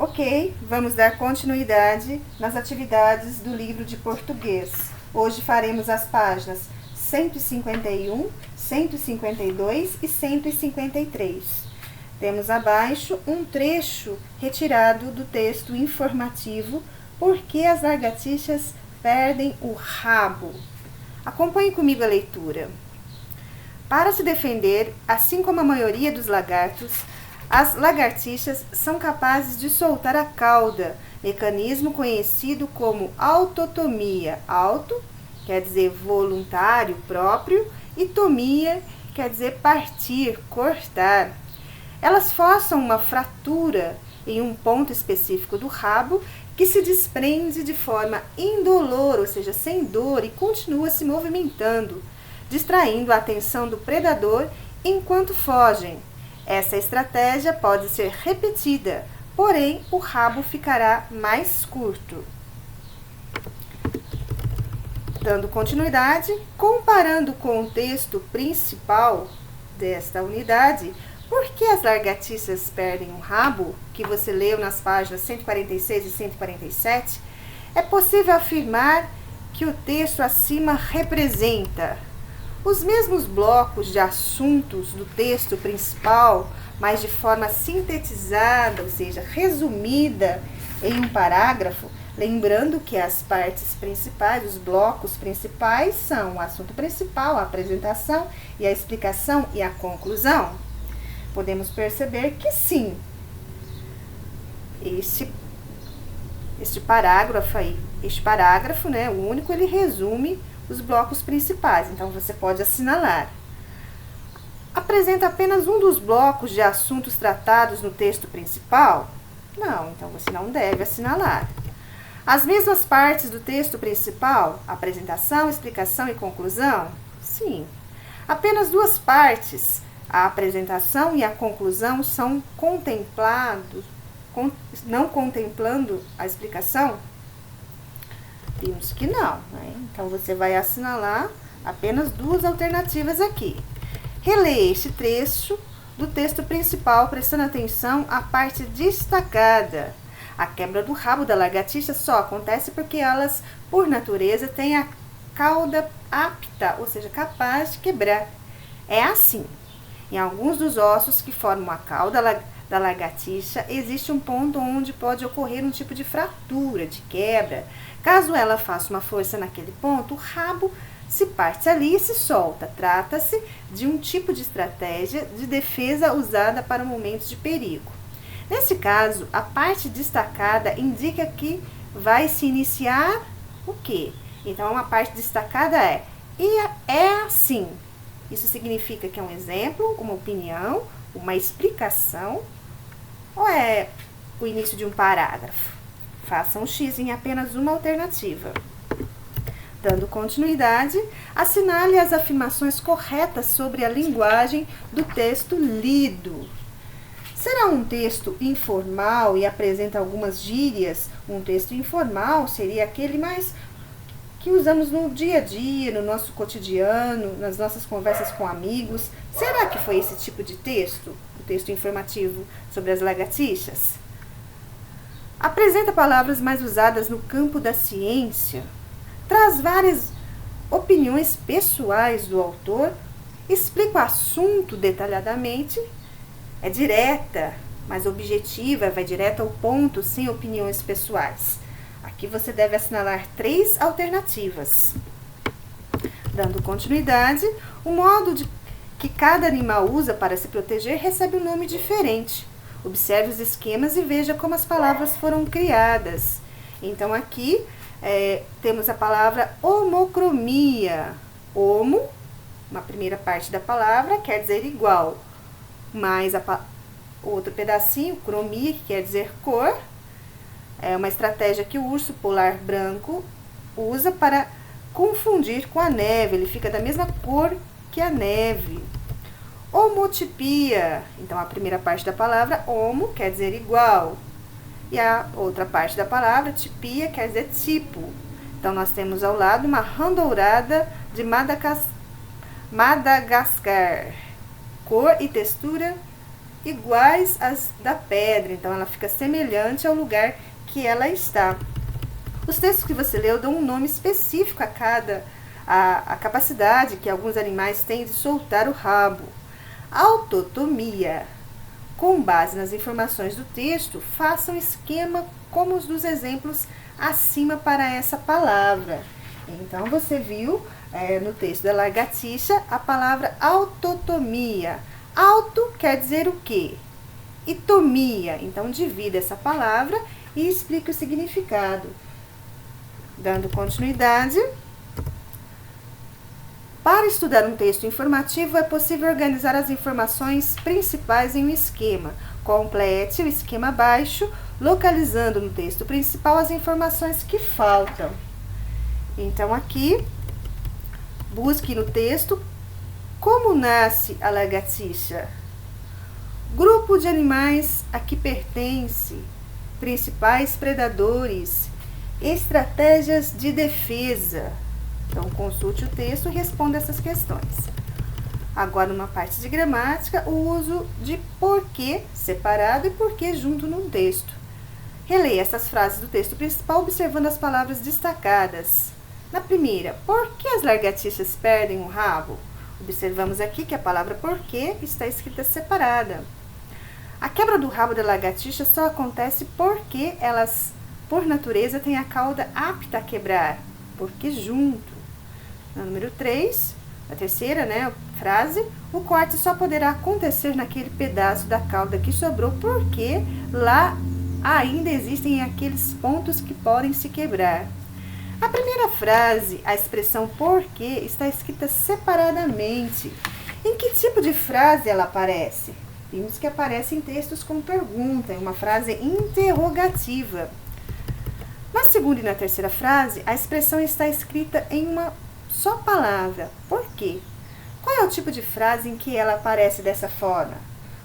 Ok, vamos dar continuidade nas atividades do livro de português. Hoje faremos as páginas 151, 152 e 153. Temos abaixo um trecho retirado do texto informativo Por que as lagartixas perdem o rabo? Acompanhe comigo a leitura. Para se defender, assim como a maioria dos lagartos, as lagartixas são capazes de soltar a cauda, mecanismo conhecido como autotomia. Auto quer dizer voluntário, próprio, e tomia quer dizer partir, cortar. Elas forçam uma fratura em um ponto específico do rabo que se desprende de forma indolor, ou seja, sem dor, e continua se movimentando, distraindo a atenção do predador enquanto fogem. Essa estratégia pode ser repetida, porém o rabo ficará mais curto. Dando continuidade, comparando com o texto principal desta unidade, Por que as lagartixas perdem o rabo, que você leu nas páginas 146 e 147, é possível afirmar que o texto acima representa os mesmos blocos de assuntos do texto principal, mas de forma sintetizada, ou seja, resumida em um parágrafo, lembrando que as partes principais, os blocos principais, são o assunto principal, a apresentação e a explicação e a conclusão. Podemos perceber que sim, este parágrafo, né, o único, ele resume os blocos principais, então você pode assinalar. Apresenta apenas um dos blocos de assuntos tratados no texto principal? Não, então você não deve assinalar. As mesmas partes do texto principal, apresentação, explicação e conclusão? Sim. Apenas duas partes, a apresentação e a conclusão, são contemplados, não contemplando a explicação? Vimos que não, né? Então, você vai assinalar apenas duas alternativas aqui. Releia este trecho do texto principal, prestando atenção à parte destacada. A quebra do rabo da lagartixa só acontece porque elas, por natureza, têm a cauda apta, ou seja, capaz de quebrar. É assim. Em alguns dos ossos que formam a cauda da lagartixa, existe um ponto onde pode ocorrer um tipo de fratura, de quebra. Caso ela faça uma força naquele ponto, o rabo se parte ali e se solta. Trata-se de um tipo de estratégia de defesa usada para momentos de perigo. Nesse caso, a parte destacada indica que vai se iniciar o quê? Então, a parte destacada é assim. Isso significa que é um exemplo, uma opinião, uma explicação, ou é o início de um parágrafo? Faça um X em apenas uma alternativa. Dando continuidade, assinale as afirmações corretas sobre a linguagem do texto lido. Será um texto informal e apresenta algumas gírias? Um texto informal seria aquele mais que usamos no dia a dia, no nosso cotidiano, nas nossas conversas com amigos. Será que foi esse tipo de texto? O texto informativo sobre as lagartixas? Apresenta palavras mais usadas no campo da ciência. Traz várias opiniões pessoais do autor. Explica o assunto detalhadamente. É direta, mas objetiva, vai direto ao ponto, sem opiniões pessoais. Aqui você deve assinalar 3 alternativas. Dando continuidade, o modo que cada animal usa para se proteger recebe um nome diferente. Observe os esquemas e veja como as palavras foram criadas. Então, aqui temos a palavra homocromia. Homo, uma primeira parte da palavra, quer dizer igual, mais outro pedacinho, cromia, que quer dizer cor. É uma estratégia que o urso polar branco usa para confundir com a neve. Ele fica da mesma cor que a neve. Homotipia. Então, a primeira parte da palavra, homo, quer dizer igual. E a outra parte da palavra, tipia, quer dizer tipo. Então, nós temos ao lado uma rã dourada de Madagascar. Cor e textura iguais às da pedra, então ela fica semelhante ao lugar que ela está. Os textos que você leu dão um nome específico a a capacidade que alguns animais têm de soltar o rabo. Autotomia. Com base nas informações do texto, faça um esquema como os dos exemplos acima para essa palavra. Então, você viu no texto da lagartixa a palavra autotomia. Auto quer dizer o quê? E tomia. Então, divida essa palavra e explique o significado. Dando continuidade. Para estudar um texto informativo, é possível organizar as informações principais em um esquema. Complete o esquema abaixo, localizando no texto principal as informações que faltam. Então, aqui, busque no texto como nasce a lagartixa. Grupo de animais a que pertence, principais predadores, estratégias de defesa. Então, consulte o texto e responda essas questões. Agora, numa parte de gramática, o uso de porquê separado e porquê junto num texto. Releia essas frases do texto principal observando as palavras destacadas. Na primeira, por que as lagartixas perdem o rabo? Observamos aqui que a palavra porquê está escrita separada. A quebra do rabo da lagartixa só acontece porque elas, por natureza, têm a cauda apta a quebrar. Porque junto. Na número 3, a terceira frase, o corte só poderá acontecer naquele pedaço da cauda que sobrou, porque lá ainda existem aqueles pontos que podem se quebrar. A primeira frase, a expressão porquê, está escrita separadamente. Em que tipo de frase ela aparece? Vimos que aparece em textos com pergunta, em uma frase interrogativa. Na segunda e na terceira frase, a expressão está escrita em uma só palavra. Por quê? Qual é o tipo de frase em que ela aparece dessa forma?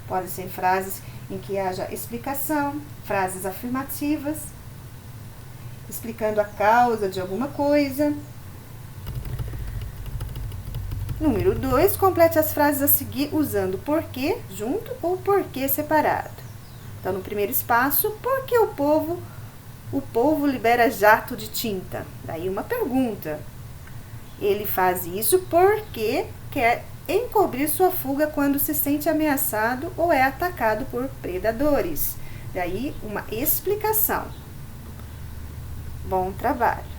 Podem ser frases em que haja explicação, frases afirmativas, explicando a causa de alguma coisa. Número 2, complete as frases a seguir usando porquê junto ou porquê separado. Então, no primeiro espaço, por que o povo libera jato de tinta? Daí uma pergunta. Ele faz isso porque quer encobrir sua fuga quando se sente ameaçado ou é atacado por predadores. Daí uma explicação. Bom trabalho!